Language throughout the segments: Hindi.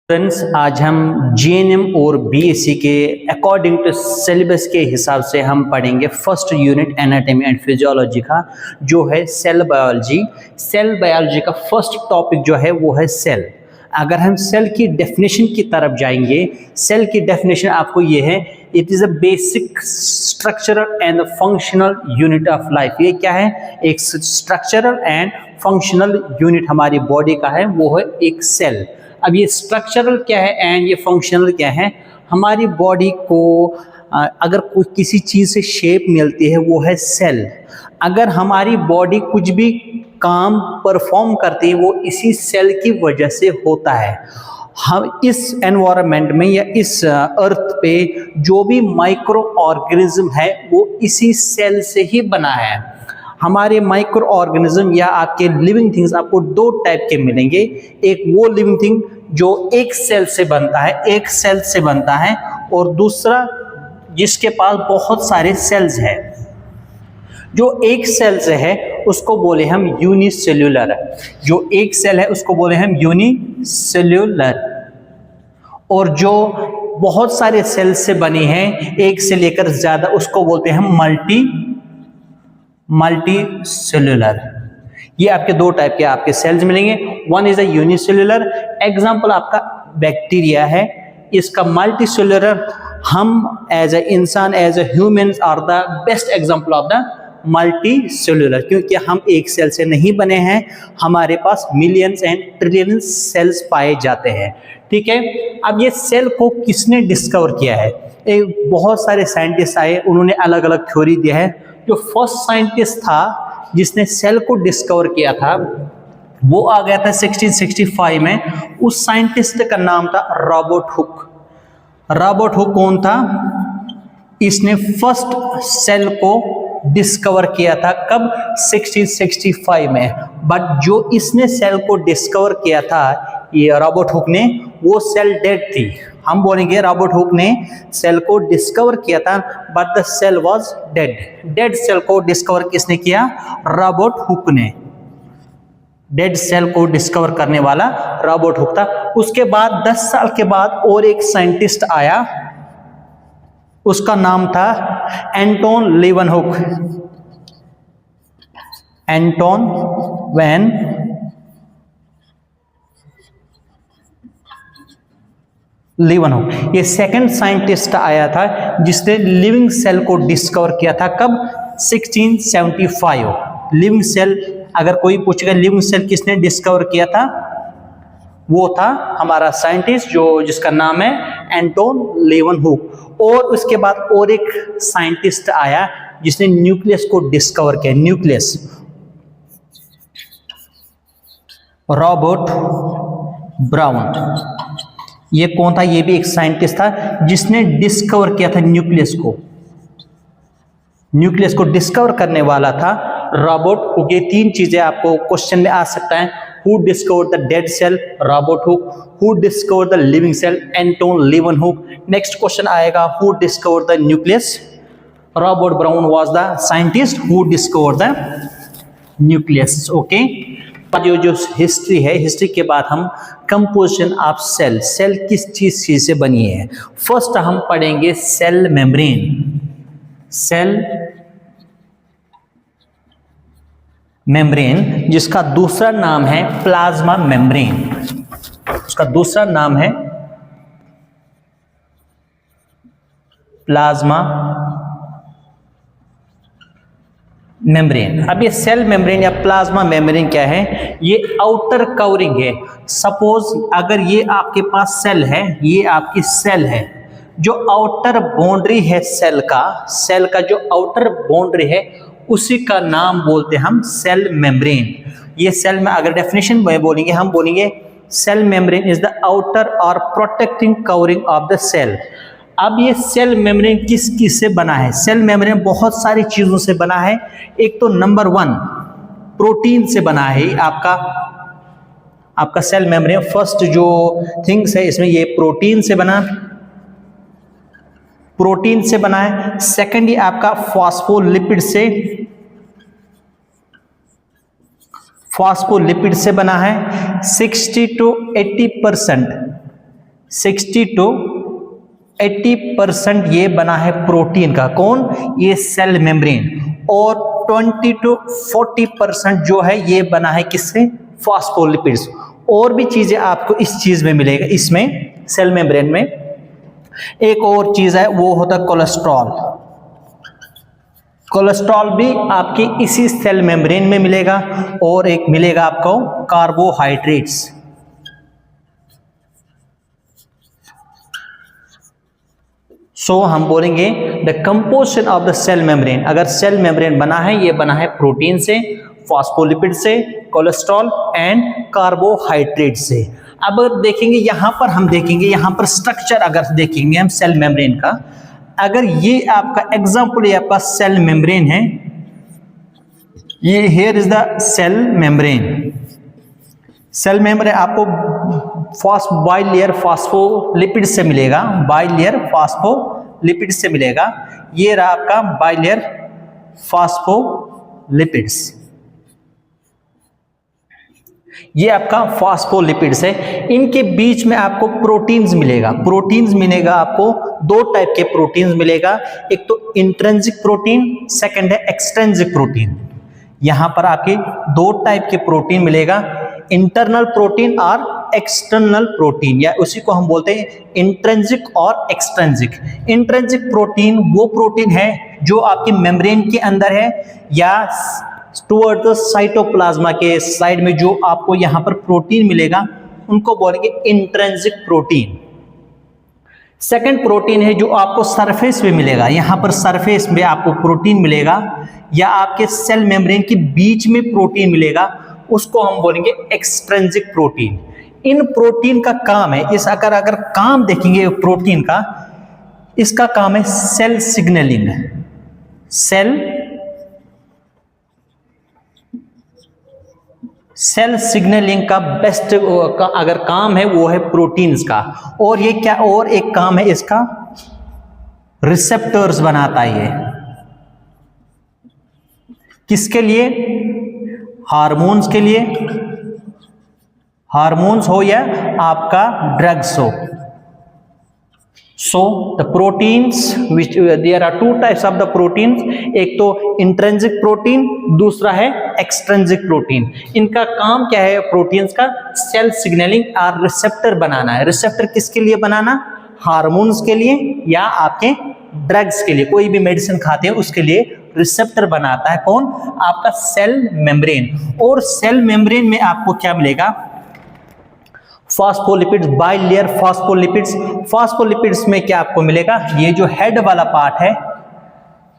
फ्रेंड्स, आज हम जीएनएम और बीएससी के अकॉर्डिंग टू सिलेबस के हिसाब से हम पढ़ेंगे first unit anatomy and physiology का, जो है सेल बायोलॉजी। सेल बायोलॉजी का फर्स्ट टॉपिक जो है वो है सेल। अगर हम सेल की डेफिनेशन की तरफ जाएंगे, सेल की डेफिनेशन आपको ये है, it is a basic structural and functional unit of life. ये क्या है? एक स्ट्रक्चरल एंड फंक्शनल यूनिट हमारी बॉडी का है, वो है एक सेल। अब ये स्ट्रक्चरल क्या है एंड ये फंक्शनल क्या है? हमारी बॉडी को अगर कोई किसी चीज़ से शेप मिलती है वो है सेल। अगर हमारी बॉडी कुछ भी काम परफॉर्म करती है वो इसी सेल की वजह से होता है। हम इस एनवायरनमेंट में या इस अर्थ पे जो भी माइक्रो ऑर्गेनिज्म है वो इसी सेल से ही बना है। हमारे माइक्रो ऑर्गेनिज्म या आपके लिविंग थिंग्स आपको दो टाइप के मिलेंगे। एक वो लिविंग थिंग जो एक सेल से बनता है, एक सेल से बनता है, और दूसरा जिसके पास बहुत सारे सेल्स हैं। जो एक सेल से है उसको बोले हम यूनिसेल्यूलर। जो एक सेल है उसको बोले हम यूनिसेल्यूलर। और जो बहुत सारे सेल से बनी है, एक से लेकर ज्यादा, उसको बोलते हैं हम मल्टी सेल्यूलर। ये आपके दो टाइप के आपके सेल्स मिलेंगे। One is a unicellular, example आपका बैक्टीरिया है। इसका मल्टी सेल्यूलर, हम एज अ इंसान, as a humans are the best example of the multicellular, क्योंकि हम एक सेल से नहीं बने हैं, हमारे पास मिलियंस एंड ट्रिलियंस सेल्स पाए जाते हैं। ठीक है, अब ये सेल को किसने डिस्कवर किया है? बहुत सारे साइंटिस्ट आए, उन्होंने अलग अलग थ्योरी दिया है। जो फर्स्ट साइंटिस्ट था जिसने सेल को डिस्कवर किया था वो आ गया था 1665 में। उस साइंटिस्ट का नाम था रॉबर्ट हुक। रॉबर्ट हुक कौन था? इसने फर्स्ट सेल को डिस्कवर किया था कब? 1665 में। बट जो इसने सेल को डिस्कवर किया था, ये रॉबर्ट हुक ने, वो सेल डेड थी। हम बोलेंगे रॉबर्ट हुक ने सेल को डिस्कवर किया था but the cell was dead. Dead cell को डिस्कवर किसने किया? रॉबर्ट हुक ने। डेड सेल को डिस्कवर करने वाला रॉबर्ट हुक था। उसके बाद 10 साल के बाद और एक साइंटिस्ट आया, उसका नाम था एंटोन लीवनहुक। एंटोन वैन लीवनहुक, ये सेकंड साइंटिस्ट आया था जिसने लिविंग सेल को डिस्कवर किया था कब? 1675। लिविंग सेल, अगर कोई पूछेगा लिविंग सेल किसने डिस्कवर किया था, वो था हमारा साइंटिस्ट जिसका नाम है एंटोन लीवनहुक। और उसके बाद और एक साइंटिस्ट आया जिसने न्यूक्लियस को डिस्कवर किया। Nucleus, Robert brown. ये कौन था? ये भी एक साइंटिस्ट था जिसने डिस्कवर किया था न्यूक्लियस को। न्यूक्लियस को डिस्कवर करने वाला था रॉबर्ट हुक। ये तीन चीजें आपको क्वेश्चन में आ सकता है। Who discovered the dead cell? Robert Hooke. Who discovered the living cell? Anton Leeuwenhoek. Next question आएगा, who discovered the nucleus? Robert Brown was the scientist who discovered the nucleus. Okay, जो हिस्ट्री है, हिस्ट्री के बाद हम कंपोजिशन ऑफ सेल, सेल किस चीज से बनी है। फर्स्ट हम पढ़ेंगे सेल मेम्ब्रेन। सेल मेम्ब्रेन, जिसका दूसरा नाम है प्लाज्मा मेम्ब्रेन। उसका दूसरा नाम है प्लाज्मा मेम्ब्रेन। अब ये सेल मेम्ब्रेन या प्लाज्मा मेम्ब्रेन क्या है? ये आउटर कवरिंग है। सपोज अगर ये आपके पास सेल है, ये आपकी सेल है, जो आउटर बाउंड्री है सेल का जो आउटर बाउंड्री है उसी का नाम बोलते हैं हम सेल मेम्ब्रेन। ये सेल में अगर डेफिनेशन में बोलेंगे, हम बोलेंगे cell membrane is the outer और protecting covering of the cell. अब ये सेल मेम्ब्रेन किस से बना है? सेल मेम्ब्रेन बहुत सारी चीजों से बना है। एक तो नंबर 1 प्रोटीन से बना है। आपका सेल मेम्ब्रेन फर्स्ट जो थिंग्स है इसमें ये प्रोटीन से बना है। सेकंड ये आपका फॉस्फोलिपिड से बना है। 60 to 80% 60 to 80% ये बना है प्रोटीन का। कौन? ये सेल मेम्ब्रेन। और 20 to 40% जो है ये बना है किससे? फॉस्फोलिपिड्स। और भी चीजें आपको इस चीज में मिलेगा, इसमें सेल मेम्ब्रेन में। एक और चीज है वो होता है कोलेस्ट्रॉल। कोलेस्ट्रॉल भी आपके इसी सेल मेम्ब्रेन में मिलेगा। और एक मिलेगा आपको कार्बोहाइड्रेट्स। सो हम बोलेंगे the composition of the cell membrane. अगर सेल मेम्ब्रेन बना है, ये बना है प्रोटीन से, फॉस्फोलिपिड से, कोलेस्ट्रॉल एंड कार्बोहाइड्रेट से। अब देखेंगे यहां पर, हम देखेंगे यहां पर स्ट्रक्चर अगर देखेंगे हम सेल मेम्ब्रेन का। अगर ये आपका एग्जांपल, ये आपका सेल मेम्ब्रेन है, ये here is the cell membrane. Cell membrane आपको बाइलेयर फॉस्फोलिपिड से मिलेगा, बाइलेयर फॉस्फोलिपिड से मिलेगा। ये रहा आपका बाइलेयर फॉस्फोलिपिड्स, ये आपका फॉस्फोलिपिड्स है। इनके बीच में आपको प्रोटीन्स मिलेगा। प्रोटीन्स मिलेगा आपको दो टाइप के प्रोटीन्स मिलेगा, एक तो इंट्रिंसिक प्रोटीन, सेकंड है एक्सट्रिंसिक प्रोटीन। यहां पर आपके दो टाइप के प्रोटीन मिलेगा, इंटरनल प्रोटीन और एक्सटर्नल प्रोटीन, या उसी को हम बोलते हैं इंट्रिंसिक और एक्सट्रिंसिक। इंट्रिंसिक प्रोटीन वो प्रोटीन है जो आपके मेम्ब्रेन के अंदर है या टुवर्ड द साइटोप्लाज्मा के साइड में जो आपको यहां पर प्रोटीन मिलेगा, उनको बोलेंगे इंट्रिंसिक प्रोटीन। सेकंड प्रोटीन है जो आपको सरफेस में मिलेगा, यहां पर सरफेस में आपको प्रोटीन मिलेगा या आपके सेल मेम्ब्रेन के बीच में प्रोटीन मिलेगा, उसको हम बोलेंगे एक्सट्रिंसिक प्रोटीन। इन प्रोटीन का काम है, इस अगर काम देखेंगे प्रोटीन का, इसका काम है सेल सिग्नलिंग। सेल सिग्नलिंग का बेस्ट का अगर काम है वो है प्रोटीन्स का। और ये क्या और एक काम है इसका, रिसेप्टर्स बनाता है ये। किसके लिए? हार्मोन्स के लिए, हार्मोन्स हो या आपका ड्रग्स हो। So the proteins which there are two types of the proteins, एक तो इंट्रिंसिक प्रोटीन, दूसरा है एक्सट्रिंसिक प्रोटीन। इनका काम क्या है प्रोटीन्स का? सेल सिग्नलिंग और रिसेप्टर बनाना है। रिसेप्टर किसके लिए बनाना? हार्मोन्स के लिए या आपके ड्रग्स के लिए। कोई भी मेडिसिन खाते हैं उसके लिए रिसेप्टर बनाता है कौन? आपका सेल मेम्ब्रेन। और सेल मेम्ब्रेन में आपको क्या मिलेगा? Phospholipids, bilayer phospholipids. फॉस्फोलिपिड्स में क्या आपको मिलेगा? ये जो हेड वाला पार्ट है,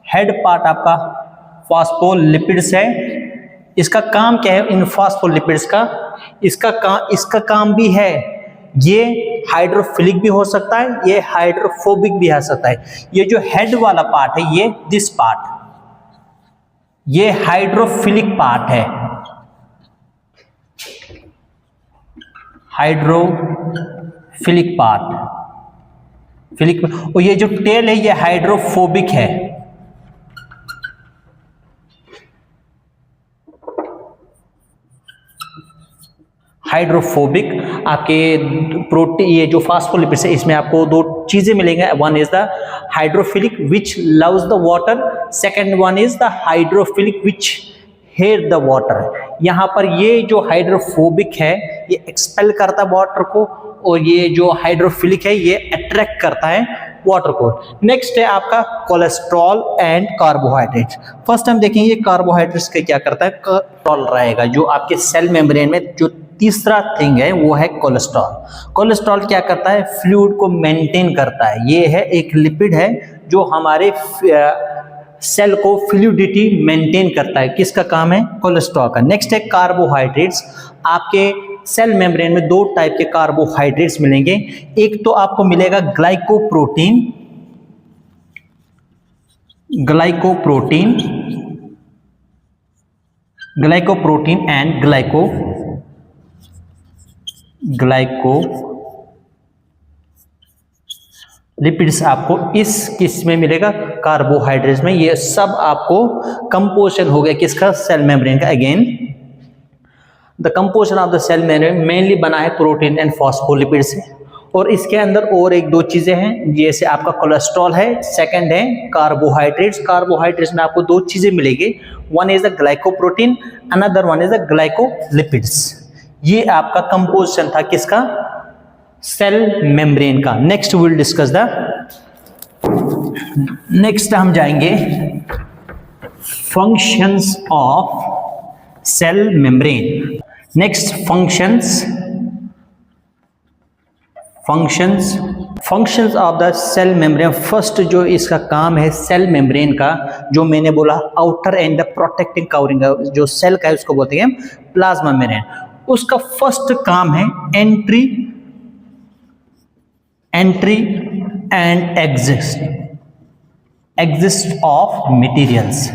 हेड पार्ट आपका फॉस्फोलिपिड्स है। इसका काम क्या है इन फॉस्फोलिपिड्स का? इसका काम भी है, ये हाइड्रोफिलिक भी हो सकता है, ये हाइड्रोफोबिक भी हो सकता है। ये जो हेड वाला पार्ट है, ये दिस पार्ट, ये हाइड्रोफिलिक पार्ट है, हाइड्रोफिलिक पार्ट, फिलिक। और ये जो टेल है ये हाइड्रोफोबिक है। हाइड्रोफोबिक आपके प्रोटीन, ये जो फॉस्फोलिपिड्स है इसमें आपको दो चीजें मिलेंगे। One is the hydrophilic which loves the water, second one is the hydrophilic which hate the water. यहाँ पर ये जो हाइड्रोफोबिक है ये एक्सपेल करता है वाटर को, और ये जो हाइड्रोफिलिक है ये अट्रैक्ट करता है वाटर को। नेक्स्ट है आपका कोलेस्ट्रॉल एंड कार्बोहाइड्रेट। फर्स्ट हम देखेंगे ये कार्बोहाइड्रेट्स का क्या करता है। कोलेस्ट्रॉल रहेगा जो आपके सेल मेम्ब्रेन में जो तीसरा थिंग है वो है कोलेस्ट्रॉल। कोलेस्ट्रॉल क्या करता है? फ्लूइड को मेंटेन करता है। ये है एक लिपिड है जो हमारे सेल को फ्लूइडिटी मेंटेन करता है। किसका काम है? कोलेस्ट्रॉल का। नेक्स्ट है कार्बोहाइड्रेट्स। आपके सेल मेम्ब्रेन में दो टाइप के कार्बोहाइड्रेट्स मिलेंगे। एक तो आपको मिलेगा ग्लाइकोप्रोटीन, ग्लाइकोप्रोटीन एंड लिपिड्स आपको इस किस में मिलेगा? कार्बोहाइड्रेट्स में। ये सब आपको कंपोजिशन हो गया किसका? सेल मेम्ब्रेन का। Again the composition of the cell membrane mainly बना है प्रोटीन एंड फॉस्फोलिपिड से। और इसके अंदर और एक दो चीजें हैं, जैसे आपका कोलेस्ट्रॉल है, सेकंड है कार्बोहाइड्रेट्स। कार्बोहाइड्रेट्स में आपको दो चीजें मिलेगी, one is the glycoprotein, another one is the glycolipids. ये आपका कंपोजिशन था किसका, सेल मेम्ब्रेन का। Next will discuss the next हम जाएंगे functions of cell membrane. Next functions of the cell membrane. First जो इसका काम है सेल मेम्ब्रेन का, जो मैंने बोला outer and the protecting covering जो सेल का है उसको बोलते हैं प्लाज्मा मेम्ब्रेन। उसका फर्स्ट काम है entry and exist of materials.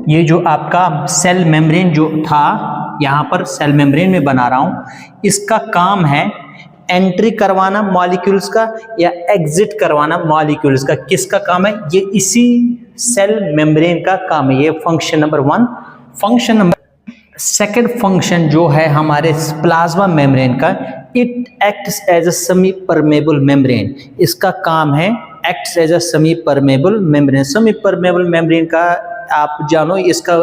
ये जो आपका सेल मेम्ब्रेन जो था, यहां पर सेल मेम्ब्रेन में बना रहा हूं, इसका काम है एंट्री करवाना मॉलिक्यूल्स का या एग्जिट करवाना मॉलिक्यूल्स का। किसका काम है, ये इसी सेल मेम्ब्रेन का काम है। ये function number 1। Function number second function जो है हमारे प्लाज्मा मेम्ब्रेन का, it acts as a semi permeable membrane. इसका काम है acts as a semi permeable membrane. Semi permeable membrane का आप जानो, इसका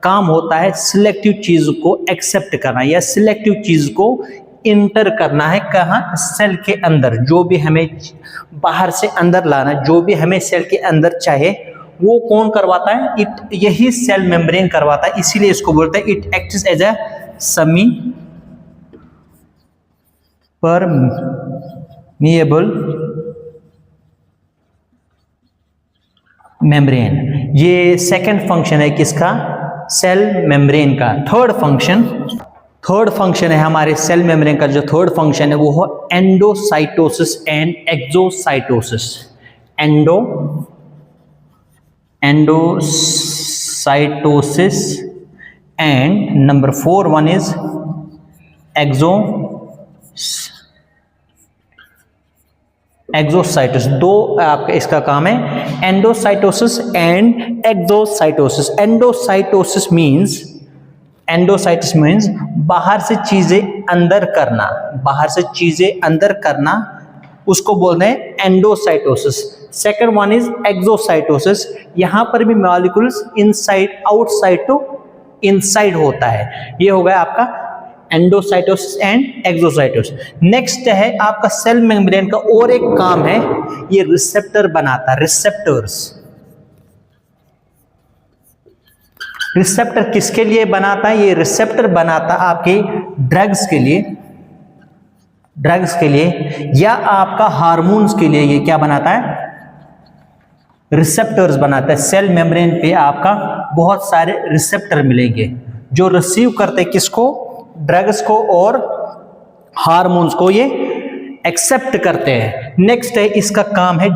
काम होता है सिलेक्टिव चीज को एक्सेप्ट करना या सिलेक्टिव चीज को इंटर करना है। कहाँ, सेल के अंदर। जो भी हमें बाहर से अंदर लाना, जो भी हमें सेल के अंदर चाहे, वो कौन करवाता है, यही सेल मेम्ब्रेन करवाता है। इसीलिए इसको बोलते हैं it acts as a semi permeable membrane. ये सेकंड फंक्शन है किसका, सेल मेम्ब्रेन का। थर्ड फंक्शन है हमारे सेल मेम्ब्रेन का, जो थर्ड फंक्शन है वो है endocytosis and exocytosis. Endocytosis and number 4 one is exocytosis. दो आपका इसका काम है, endocytosis and exocytosis. Endocytosis means बाहर से चीजें अंदर करना, उसको बोलते हैं endocytosis. Second one is exocytosis. यहां पर भी molecules inside outside to inside होता है। ये हो गया आपका एंडोसाइटोसिस एंड एक्सोसाइटोसिस। नेक्स्ट है आपका सेल मेम्ब्रेन का और एक काम है, ये रिसेप्टर बनाता है। रिसेप्टर किसके लिए बनाता है, ये रिसेप्टर बनाता है आपके ड्रग्स के लिए या आपका हार्मोन्स के लिए। ये क्या बनाता है, रिसेप्टर्स बनाता है। सेल मेम्ब्रेन पे आपका बहुत सारे रिसेप्टर मिलेंगे जो रिसीव करते हैं किसको, ड्रग्स को और हार्मोन्स को, ये एक्सेप्ट करते हैं। नेक्स्ट है इसका काम है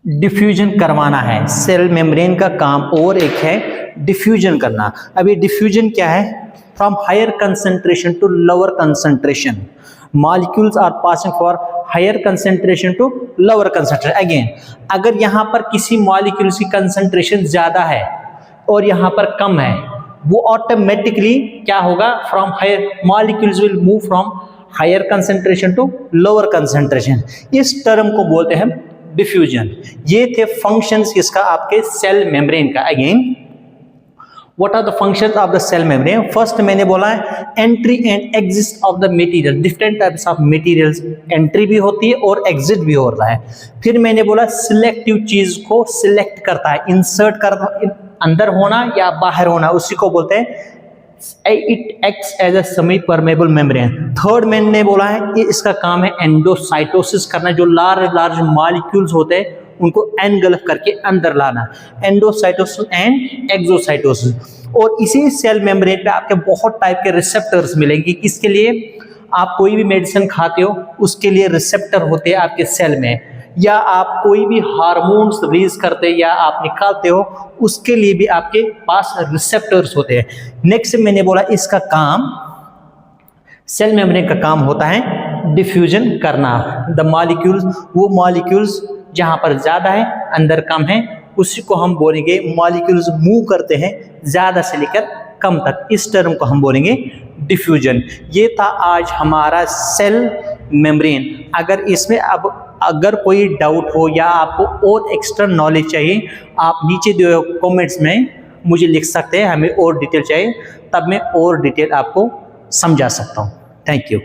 डिफ्यूजन करवाना है। सेल मेम्ब्रेन का काम और एक है डिफ्यूजन करना। अब ये डिफ्यूजन क्या है, from higher concentration to lower concentration. Molecules are passing for higher concentration to lower concentration. Again, अगर यहां पर किसी मॉलिक्यूल्स की कंसंट्रेशन ज्यादा है और यहां पर कम है, वो ऑटोमेटिकली क्या होगा, from higher molecules will move from higher concentration to lower concentration. इस टर्म को बोलते हैं डिफ्यूजन। ये थे फंक्शंस किसका, आपके सेल मेम्ब्रेन का। Again, what are the functions of the cell membrane. First मैंने बोला है entry and exit of the material. Different types of materials, entry भी होती है और एग्जिट भी होता है। फिर मैंने बोला सिलेक्टिव चीज को सिलेक्ट करता है, इंसर्ट करता, अंदर होना या बाहर होना, उसी को बोलते हैं it acts as a semi permeable membrane. Third मैंने बोला है कि इसका काम है एंडोसाइटोसिस करना, जो लार्ज मॉलिक्यूल्स होते हैं उनको एनगल्फ करके अंदर लाना। Endocytosis and exocytosis. और इसी सेल मेम्ब्रेन पे आपके बहुत टाइप के रिसेप्टर्स मिलेंगे। किसके लिए, आप कोई भी मेडिसिन खाते हो उसके लिए रिसेप्टर होते हैं आपके सेल में, या आप कोई भी हार्मोन्स रिलीज करते या आप निकालते हो उसके लिए भी आपके पास रिसेप्टर्स होते हैं। नेक्स्ट मैंने बोला इसका काम, सेल मेम्ब्रेन का काम होता है डिफ्यूजन करना। द मॉलिक्यूल्स, वो मॉलिक्यूल्स जहां पर ज्यादा है अंदर कम है, उसी को हम बोलेंगे मॉलिक्यूल्स मूव करते हैं ज्यादा से लेकर कम तक, इस टर्म को हम बोलेंगे डिफ्यूजन। ये था आज हमारा सेल मेम्ब्रेन। अगर इसमें अब अगर कोई डाउट हो या आपको और एक्स्ट्रा नॉलेज चाहिए, आप नीचे दिए हुए कमेंट्स में मुझे लिख सकते हैं, हमें और डिटेल चाहिए, तब मैं और डिटेल आपको समझा सकता हूँ। Thank you.